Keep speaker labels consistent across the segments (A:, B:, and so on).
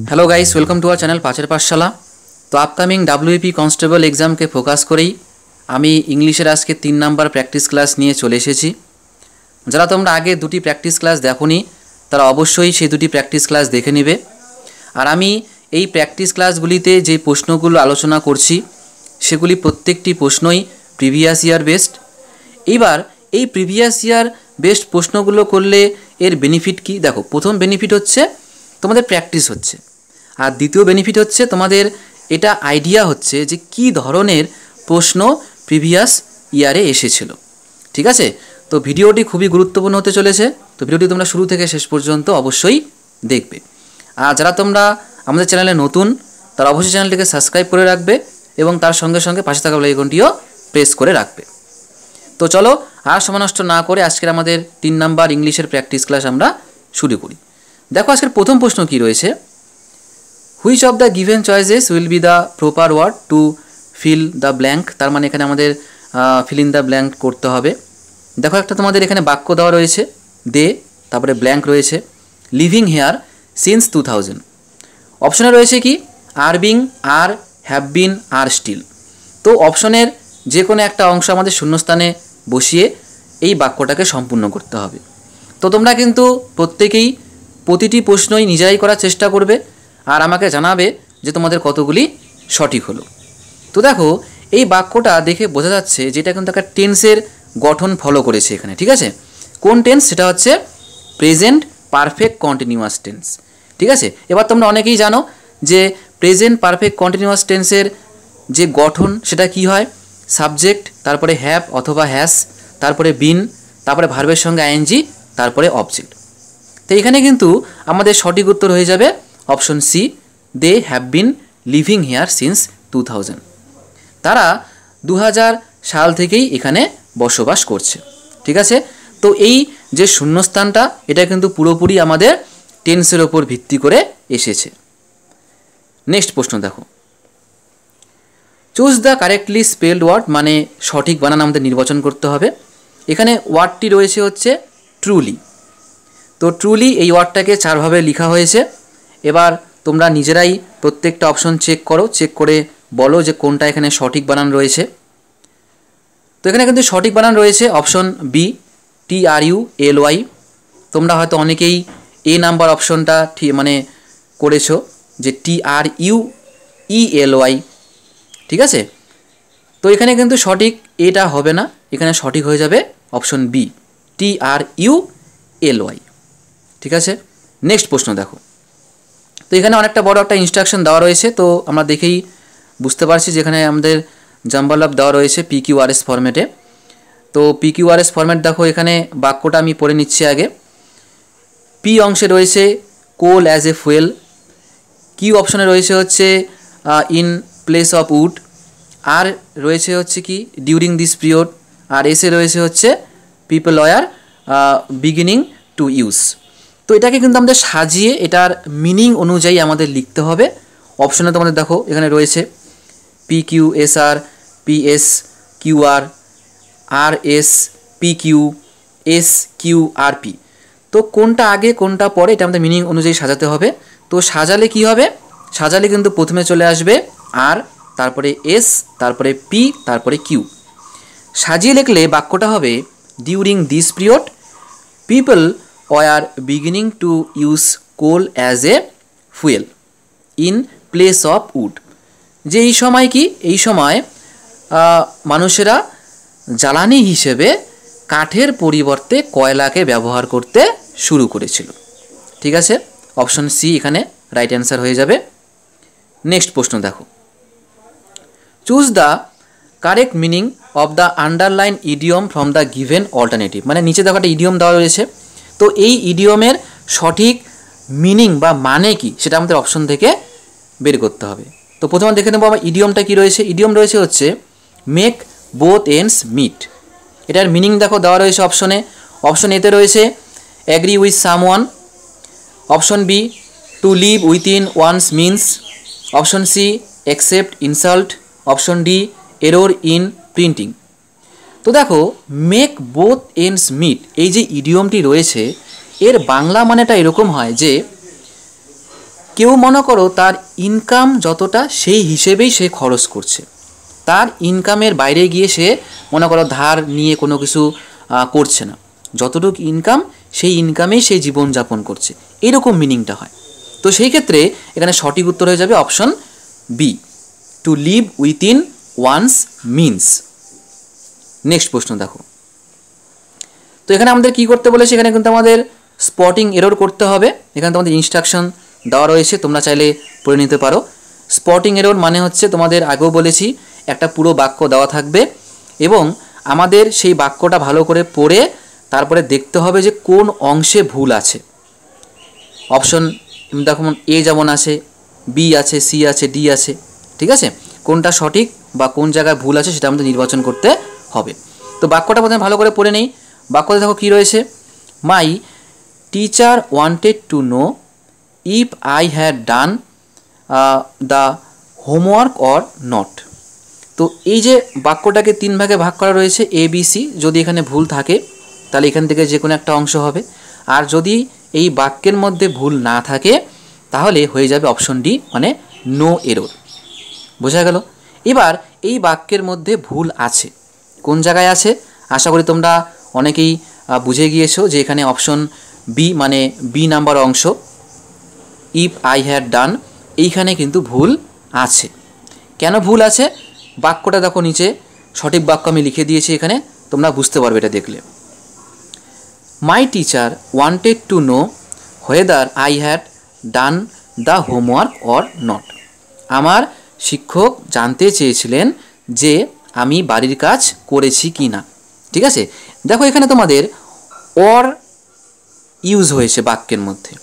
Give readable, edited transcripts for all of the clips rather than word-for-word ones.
A: Hello guys, welcome to our channel पाचेर पाठशाला। तो अपकामिंग डब्ल्यूपी कन्स्टेबल एग्जाम के फोकास करेई आमी इंग्लिशेर आज के 3 नम्बर प्रैक्टिस क्लास निये चले एसेछि। যারা তোমরা আগে দুটি প্র্যাকটিস ক্লাস দেখোনি তারা অবশ্যই সেই দুটি প্র্যাকটিস ক্লাস দেখে নেবে। আর আমি এই প্র্যাকটিস ক্লাসগুলিতে যে প্রশ্নগুলো আলোচনা করছি সেগুলি প্রত্যেকটি প্রশ্নই প্রিভিয়াস ইয়ার বেসড। এবার এই প্রিভিয়াস ইয়ার বেসড প্রশ্নগুলো করলে এর বেনিফিট কি? দেখো, প্রথম বেনিফিট হচ্ছে তোমাদের প্র্যাকটিস হচ্ছে, আর দ্বিতীয় বেনিফিট হচ্ছে তোমাদের এটা আইডিয়া হচ্ছে যে কী ধরনের প্রশ্ন প্রিভিয়াস ইয়ারে এসেছিল। ঠিক আছে, তো ভিডিওটি খুবই গুরুত্বপূর্ণ হতে চলেছে। তো ভিডিওটি তোমরা শুরু থেকে শেষ পর্যন্ত অবশ্যই দেখবে। আর যারা তোমরা আমাদের চ্যানেলে নতুন তারা অবশ্যই চ্যানেলটিকে সাবস্ক্রাইব করে রাখবে এবং তার সঙ্গে সঙ্গে পাশে থাকা বেল আইকনটিও প্রেস করে রাখবে। তো চলো আর সময় নষ্ট না করে আজকের আমাদের 3 নাম্বার ইংলিশের প্র্যাকটিস ক্লাস আমরা শুরু করি। দেখো আজকের প্রথম প্রশ্ন কি রয়েছে, which of the given choices will be the proper word to fill the blank. তার মানে এখানে আমাদের ফিল ইন দ্য ব্ল্যাঙ্ক করতে হবে। দেখো একটা তোমাদের এখানে বাক্য দেওয়া রয়েছে, দে, তারপরে ব্ল্যাঙ্ক রয়েছে, লিভিং হেয়ার সিন্স 2000। অপশনে রয়েছে কি are being, are, have been, are still. তো অপশনের যে কোনো একটা অংশ আমাদের শূন্যস্থানে বসিয়ে এই বাক্যটাকে সম্পূর্ণ করতে হবে। তো তোমরা কিন্তু প্রত্যেকেই প্রতিটি প্রশ্নই নিজেরাই করার চেষ্টা করবে আর আমাকে জানাবে যে তোমাদের কতগুলি সঠিক হলো। তো দেখো এই বাক্যটা দেখে বোঝা যাচ্ছে যে এটা কিন্তু একটা টেন্সের গঠন ফলো করেছে এখানে। ঠিক আছে, কোন টেন্স? সেটা হচ্ছে প্রেজেন্ট পারফেক্ট কন্টিনিউয়াস টেন্স। ঠিক আছে, এবার তোমরা অনেকেই জানো যে প্রেজেন্ট পারফেক্ট কন্টিনিউয়াস টেন্সের যে গঠন সেটা কি হয়, সাবজেক্ট, তারপরে হ্যাভ অথবা হ্যাজ, তারপরে বিন, তারপরে ভার্বের সঙ্গে আইএনজি, তারপরে অবজেক্ট। তো এখানে কিন্তু আমাদের সঠিক উত্তর হয়ে যাবে option C, they have been living here since 2000। তারা 2000 সাল থেকেই এখানে বসবাস করছে। ঠিক আছে, তো এই যে শূন্যস্থানটা এটা কিন্তু পুরোপুরি আমাদের টেন্সের ওপর ভিত্তি করে এসেছে। নেক্সট প্রশ্ন দেখো, choose the correctly spelled word, মানে সঠিক বানান আমাদের নির্বাচন করতে হবে। এখানে ওয়ার্ডটি রয়েছে হচ্ছে ট্রুলি। তো ট্রুলি এই ওয়ার্ডটাকে 4 ভাবে লেখা হয়েছে। এবার তোমরা নিজেরাই প্রত্যেকটা অপশন চেক করো, চেক করে বলো যে কোনটা এখানে সঠিক বানান রয়েছে। তো এখানে কিন্তু সঠিক বানান রয়েছে অপশন বি, TRULY। তোমরা হয়তো অনেকেই এ নাম্বার অপশনটা মানে করেছো যে TRUELY। ঠিক আছে, তো এখানে কিন্তু সঠিক এটা হবে না, এখানে সঠিক হয়ে যাবে অপশন বি, TRULY। ঠিক আছে, নেক্সট প্রশ্ন দেখো। তো এখানে অনেকটা বড় একটা ইনস্ট্রাকশন দেওয়া রয়েছে, তো আমরা দেখেই বুঝতে পারছি যেখানে আমাদের জাম্বল আপ দেওয়া রয়েছে PQRS ফরম্যাটে। তো PQRS ফরম্যাট দেখো, এখানে বাক্যটা আমি পড়ে নিচ্ছি আগে। পি অংশে রয়েছে কোল অ্যাজ এ ফুয়েল, কিউ অপশনে রয়েছে হচ্ছে ইন প্লেস অফ উড, আর রয়েছে হচ্ছে কি ডিউরিং দিস পিরিয়ড, আর এসে রয়েছে হচ্ছে people were beginning to use. তো এটাকে কিন্তু আমাদের সাজিয়ে এটার মিনিং অনুযায়ী আমাদের লিখতে হবে। অপশনে তোমাদের দেখো এখানে রয়েছে PQSR, PSQR, RS, PQ, SQRP। তো কোনটা আগে কোনটা পরে এটা আমাদের মিনিং অনুযায়ী সাজাতে হবে। তো সাজালে কি হবে, সাজালে কিন্তু প্রথমে চলে আসবে আর, তারপরে এস, তারপরে পি, তারপরে কিউ। সাজিয়ে লিখলে বাক্যটা হবে during this period people were beginning to use coal as a fuel in place of wood. যে এই সময় কি, এই সময় মানুষেরা জ্বালানি হিসেবে কাঠের পরিবর্তে কয়লাকে ব্যবহার করতে শুরু করেছিল। ঠিক আছে, অপশন সি এখানে রাইট অ্যান্সার হয়ে যাবে। নেক্সট প্রশ্ন দেখো, choose the correct meaning of the underline idiom from the given alternative. মানে নিচে দেখো একটা ইডিয়ম দেওয়া রয়েছে, তো এই ইডিয়মের সঠিক মিনিং বা মানে কি সেটা আমাদের অপশন থেকে বের করতে হবে। তো প্রথমে দেখে নেবো আমার ইডিয়মটা কি রয়েছে। ইডিয়ম রয়েছে হচ্ছে মেক বোথ এন্ডস মিট। এটার মিনিং দেখো দেওয়া রয়েছে অপশনে। অপশন এতে রয়েছে agree with someone, option B to live within one's means, option C accept insult, option D error in printing. তো দেখো মেক বোথ এন্ডস মিট এই যে ইডিয়মটি রয়েছে এর বাংলা মানেটা এরকম হয় যে কেউ মনে করো তার ইনকাম যতটা সেই হিসেবেই সে খরচ করছে, তার ইনকামের বাইরে গিয়ে সে মনে করো ধার নিয়ে কোনো কিছু করছে না, যতটুকু ইনকাম সেই ইনকামেই সে জীবনযাপন করছে, এরকম মিনিংটা হয়। তো সেই ক্ষেত্রে এখানে সঠিক উত্তর হয়ে যাবে option B, to live within one's means. Next প্রশ্ন দেখো। তো এখানে আমাদের কি করতে বলেছে, এখানে কিন্তু আমাদের স্পটিং এরর করতে হবে। এখানে তোমাদের ইনস্ট্রাকশন দেওয়া রয়েছে, তোমরা চাইলে পড়ে নিতে পারো। স্পটিং এরর মানে হচ্ছে, তোমাদের আগেও বলেছি, একটা পুরো বাক্য দেওয়া থাকবে এবং আমাদের সেই বাক্যটা ভালো করে পড়ে তারপরে দেখতে হবে যে কোন অংশে ভুল আছে। অপশন দেখো, এ যেমন আছে, বি আছে, সি আছে, ডি আছে, ঠিক আছে? কোনটা সঠিক বা কোন জায়গায় ভুল আছে সেটা আমাদের নির্বাচন করতে হবে। তো বাক্যটা প্রথমে ভালো করে পড়ে নেই। বাক্যতে দেখো কী রয়েছে, my teacher wanted to know if I had done the homework or not. তো এই যে বাক্যটাকে তিন ভাগে ভাগ করা রয়েছে, এ বি সি, যদি এখানে ভুল থাকে তাহলে এখান থেকে যে কোনো একটা অংশ হবে, আর যদি এই বাক্যের মধ্যে ভুল না থাকে তাহলে হয়ে যাবে অপশন ডি, মানে নো এরর। বোঝা গেল? এবার এই বাক্যের মধ্যে ভুল আছে, কোন জায়গায় আছে? আশা করি তোমরা অনেকেই বুঝে গিয়েছো যে এখানে অপশন বি, মানে বি নাম্বার অংশ, ইফ আই হ্যাড ডান, এইখানে কিন্তু ভুল আছে। কেন ভুল আছে? বাক্যটা দেখো নিচে, সঠিক বাক্য আমি লিখে দিয়েছি এখানে, তোমরা বুঝতে পারবে এটা দেখলে। My teacher wanted to know whether I had done the homework or not. আমার শিক্ষক জানতে চেয়েছিলেন যে আমি বাড়ির কাজ করেছি কি না। ঠিক আছে? দেখো এখানে তোমাদের অর ইউজ হয়েছে বাক্যের মধ্যে।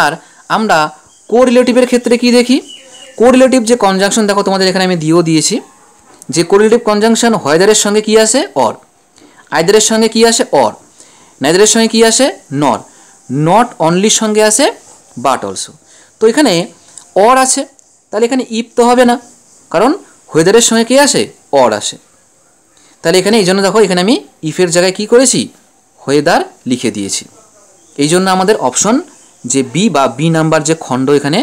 A: আর আমরা কোরিলেটিভের ক্ষেত্রে কি দেখি, কোরিলেটিভ যে কনজাংশন দেখো তোমাদের এখানে আমি দিয়েও দিয়েছি, যে কোরিলেটিভ কনজাংশন হয়দারের সঙ্গে কি আসে, অর, আইদারের সঙ্গে কি আসে, অর, নাইদারের সঙ্গে কি আসে, নর, নট অনলির সঙ্গে আসে বাট অলসো। তো এখানে অর আছে, তাহলে এখানে ইফ তো হবে না, কারণ হোয়েদারের সঙ্গে কি আসে, অর আসে। তাহলে এখানে এই জন্য দেখো এখানে আমি ইফের জায়গায় কি করেছি, হোয়েদার লিখে দিয়েছি। এই জন্য আমাদের অপশন যে বি বা বি নাম্বার যে খণ্ড এখানে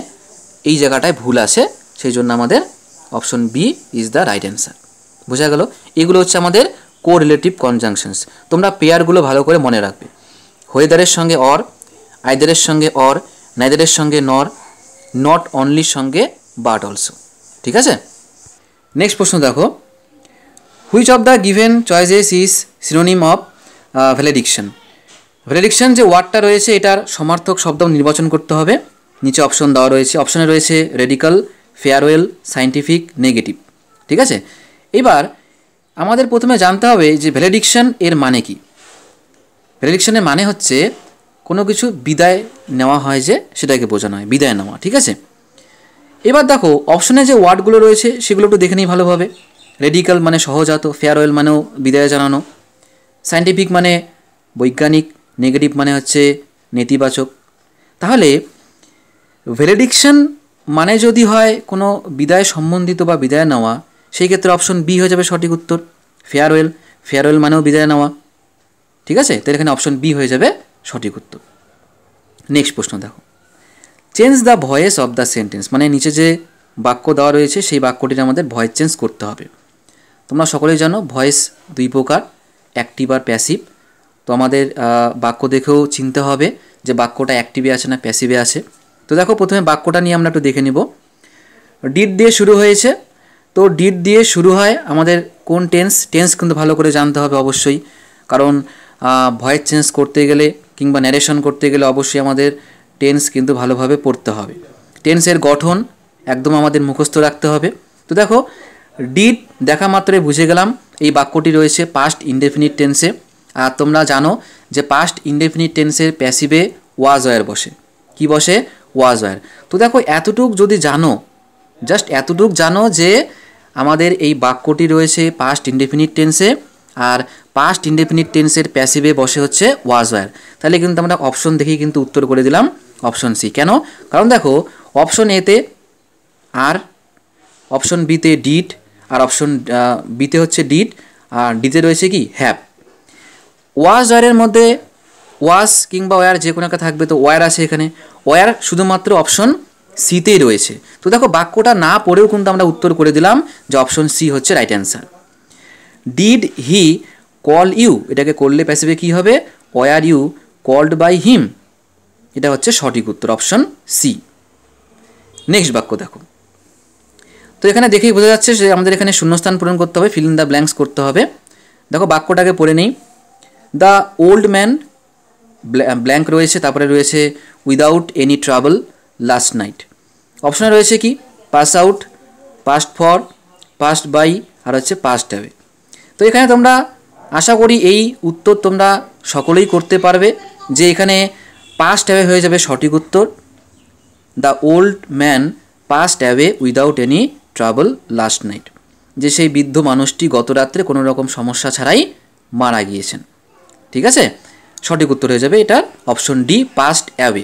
A: এই জায়গাটায় ভুল আছে, সেই জন্য আমাদের option B is the right answer. বোঝা গেল? এগুলো হচ্ছে আমাদের কোরিলেটিভ কনজাংশনস। তোমরা পেয়ারগুলো ভালো করে মনে রাখবে, হোয়েদারের সঙ্গে অর, আইদারের সঙ্গে অর, নাইদারের সঙ্গে নর, নট অনলির সঙ্গে বাট অলসো। ঠিক আছে? নেক্সট প্রশ্ন দেখো, which of the given choices is synonym of ভ্যালিডিকশন। ভ্যালিডিকশন যে ওয়ার্ডটা রয়েছে এটার সমার্থক শব্দ নির্বাচন করতে হবে। নিচে অপশন দেওয়া রয়েছে, অপশনে রয়েছে রেডিক্যাল, ফেয়ারওয়েল, সায়েন্টিফিক, নেগেটিভ। ঠিক আছে? এবার আমাদের প্রথমে জানতে হবে যে ভ্যালিডিকশন এর মানে কি। ভ্যালিডিকশনের মানে হচ্ছে কোনো কিছু বিদায় নেওয়া হয় যে সেটাকে বোঝানো হয়, বিদায় নেওয়া। ঠিক আছে? এবার দেখো অপশনে যে ওয়ার্ডগুলো রয়েছে সেগুলো একটু দেখে নিই ভালোভাবে। রেডিক্যাল মানে সহজাত, ফেয়ারওয়েল মানেও বিদায় জানানো, সায়েন্টিফিক মানে বৈজ্ঞানিক, নেগেটিভ মানে হচ্ছে নেতিবাচক। তাহলে ভ্যালিডিকশন মানে যদি হয় কোনো বিদায় সম্বন্ধিত বা বিদায় নেওয়া, সেই ক্ষেত্রে অপশন বি হয়ে যাবে সঠিক উত্তর, ফেয়ারওয়েল। ফেয়ারওয়েল মানেও বিদায় নেওয়া। ঠিক আছে? তাহলে এখানে অপশন বি হয়ে যাবে সঠিক উত্তর। নেক্সট প্রশ্ন দেখো, change the voice of the sentence, মানে নিচে যে বাক্য দেওয়া রয়েছে সেই বাক্যটির আমাদের ভয়েস চেঞ্জ করতে হবে। তোমরা সকলেই জানো ভয়েস দুই প্রকার, অ্যাক্টিভ আর প্যাসিভ। তো আমাদের বাক্য দেখেও চিনতে হবে যে বাক্যটা অ্যাক্টিভে আছে না প্যাসিভে আছে। তো দেখো প্রথমে বাক্যটা নিয়ে আমরা একটু দেখে নিব। ডিড দিয়ে শুরু হয়েছে, তো ডিড দিয়ে শুরু হয় আমাদের কোন টেন্স, টেন্স কিন্তু ভালো করে জানতে হবে অবশ্যই, কারণ ভয়েস চেঞ্জ করতে গেলে কিংবা ন্যারেশন করতে গেলে অবশ্যই আমাদের টেন্স কিন্তু ভালোভাবে পড়তে হবে। টেন্সের গঠন একদম আমাদের মুখস্থ রাখতে হবে। তো দেখো ডিড দেখা মাত্রই বুঝে গেলাম এই বাক্যটি রয়েছে পাস্ট ইনডেফিনিট টেন্সে। আর তোমরা জানো যে পাস্ট ইনডেফিনিট টেন্সের প্যাসিভে ওয়াজ ওয়্যার বসে। কি বসে? ওয়াজ ওয়্যার। তো দেখো এতটুক যদি জানো, জাস্ট এতটুক জানো যে আমাদের এই বাক্যটি রয়েছে পাস্ট ইনডেফিনিট টেন্সে, আর পাস্ট ইনডেফিনিট টেন্সের প্যাসিভে বসে হচ্ছে ওয়াজ ওয়্যার, তাহলে কিন্তু আমরা অপশন দেখেই কিন্তু উত্তর করে দিলাম অপশন সি। কেন? কারণ দেখো অপশন এতে আর, অপশন বিতে ডিড, আর অপশন বিতে হচ্ছে ডিড, আর ডিতে রয়েছে কি হ্যাভ। ওয়াজ ওয়্যারের মধ্যে ওয়াজ কিংবা ওয়্যার যে কোনো একটা থাকবে, তো ওয়্যার আছে এখানে। ওয়্যার শুধুমাত্র অপশন সিতেই রয়েছে। তো দেখো বাক্যটা না পড়েও কিন্তু আমরা উত্তর করে দিলাম যে অপশন সি হচ্ছে right answer. Did he call you, এটাকে করলে প্যাসিভে কী হবে, were you called by him, এটা হচ্ছে সঠিক উত্তর অপশন সি। নেক্সট বাক্য দেখো, তো এখানে দেখেই বোঝা যাচ্ছে যে আমাদের এখানে শূন্যস্থান পূরণ করতে হবে, ফিল ইন দ্য ব্ল্যাঙ্কস করতে হবে। দেখো বাক্যটাকে পড়ে নেই। দ্য ওল্ড ম্যান ব্ল্যাঙ্ক রয়েছে, তারপরে রয়েছে without any trouble last night. অপশনে রয়েছে কি, pass out, passed for, passed by, আর হচ্ছে পাস্ট অ্যাওয়ে। তো এখানে তোমরা আশা করি এই উত্তর তোমরা সকলেই করতে পারবে, যে এখানে পাস্ট অ্যাওয়ে হয়ে যাবে সঠিক উত্তর। The old man passed away without any trouble last night, যে সেই বৃদ্ধ মানুষটি গত রাত্রে কোনো রকম সমস্যা ছাড়াই মারা গিয়েছেন। ঠিক আছে, সঠিক উত্তর হয়ে যাবে এটা অপশন ডি, পাস্ট অ্যাওয়ে।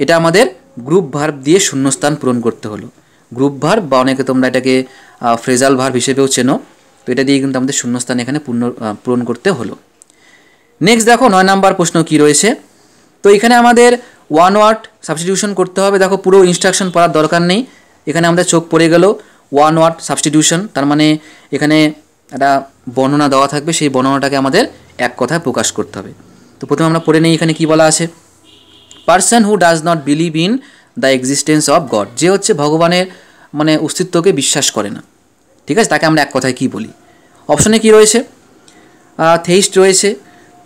A: এটা আমাদের গ্রুপ ভার্ব দিয়ে শূন্যস্থান পূরণ করতে হলো। গ্রুপ ভার্ব বা অনেকে তোমরা এটাকে ফ্রেজাল ভার্ব হিসেবেও চেনো, তো এটা দিয়ে কিন্তু আমাদের শূন্যস্থান এখানে পূরণ করতে হলো। নেক্সট দেখো 9 নাম্বার প্রশ্ন কি রয়েছে। তো এখানে আমাদের ওয়ান ওয়ার্ড সাবস্টিটিউশন করতে হবে। দেখো পুরো ইনস্ট্রাকশন পড়ার দরকার নেই, এখানে আমাদের চোখ পড়ে গেল ওয়ান ওয়ার্ড সাবস্টিটিউশন, তার মানে এখানে একটা বর্ণনা দেওয়া থাকবে, সেই বর্ণনাটাকে আমাদের এক কথায় প্রকাশ করতে হবে। তো প্রথমে আমরা পড়ে নিই এখানে কি বলা আছে। Person who does not believe in the existence of god, যে হচ্ছে ভগবানের মানে অস্তিত্বকে বিশ্বাস করে না, ঠিক আছে, তাকে আমরা এক কথায় কি বলি। অপশনে কি রয়েছে, থেইস্ট রয়েছে,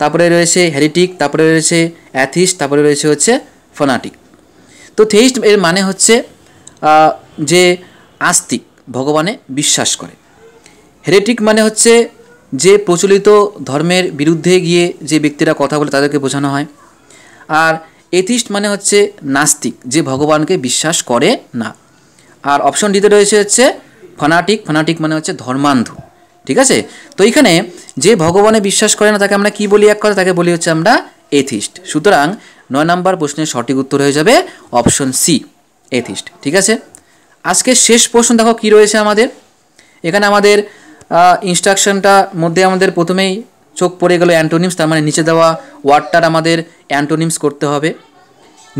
A: তারপরে রয়েছে হেরিটিক, তারপরে রয়েছে অ্যাথিস্ট, তারপরে রয়েছে হচ্ছে ফনাটিক। তো থেইস্ট এর মানে হচ্ছে যে আস্তিক, ভগবানে বিশ্বাস করে। হেরেটিক মানে হচ্ছে যে প্রচলিত ধর্মের বিরুদ্ধে গিয়ে যে ব্যক্তিরা কথা বলে তাদেরকে বোঝানো হয়। আর এথিস্ট মানে হচ্ছে নাস্তিক, যে ভগবানকে বিশ্বাস করে না। আর অপশন ডিতে রয়েছে হচ্ছে ফনাটিক, ফনাটিক মানে হচ্ছে ধর্মান্ধ। ঠিক আছে, তো এইখানে যে ভগবানে বিশ্বাস করে না তাকে আমরা কি বলি এক কথা, তাকে বলি হচ্ছে আমরা এথিস্ট। সুতরাং 9 নাম্বার প্রশ্নের সঠিক উত্তর হয়ে যাবে অপশন সি, এথিস্ট। ঠিক আছে, আজকে শেষ প্রশ্ন দেখো কি রয়েছে আমাদের এখানে। আমাদের ইনস্ট্রাকশনটার মধ্যে আমাদের প্রথমেই চোখ পড়ে গেল অ্যান্টোনিমস, তার মানে নিচে দেওয়া ওয়ার্ডটার আমাদের অ্যান্টোনিমস করতে হবে।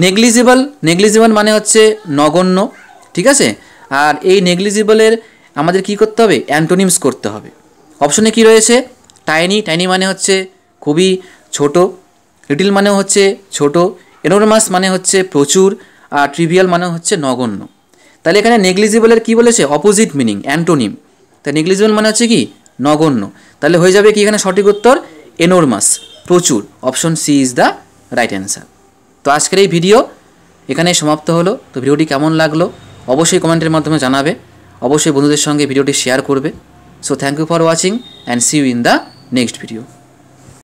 A: নেগলিজিবল, নেগলিজিবল মানে হচ্ছে নগণ্য। ঠিক আছে, আর এই নেগলিজিবলের আমাদের কি করতে হবে, অ্যান্টোনিমস করতে হবে। অপশনে কি রয়েছে, টাইনি, টাইনি মানে হচ্ছে খুবই ছোট, লিটিল মানেও হচ্ছে ছোট, এনোরমাস মানে হচ্ছে প্রচুর, আর ট্রিভিয়াল মানে হচ্ছে নগণ্য। তাহলে এখানে নেগলিজিবলের কি বলেছে, অপোজিট মিনিং, অ্যান্টোনিম। তাই নেগলিজিবল মানে হচ্ছে কি, নগণ্য। তাহলে হয়ে যাবে কি এখানে সঠিক উত্তর এনোরমাস, প্রচুর। Option C is the right answer. তো আজকের এই ভিডিও এখানেই সমাপ্ত হলো। তো ভিডিওটি কেমন লাগলো অবশ্যই কমেন্টের মাধ্যমে জানাবে, অবশ্যই বন্ধুদের সঙ্গে ভিডিওটি শেয়ার করবে। So thank you for watching and see you in the next video.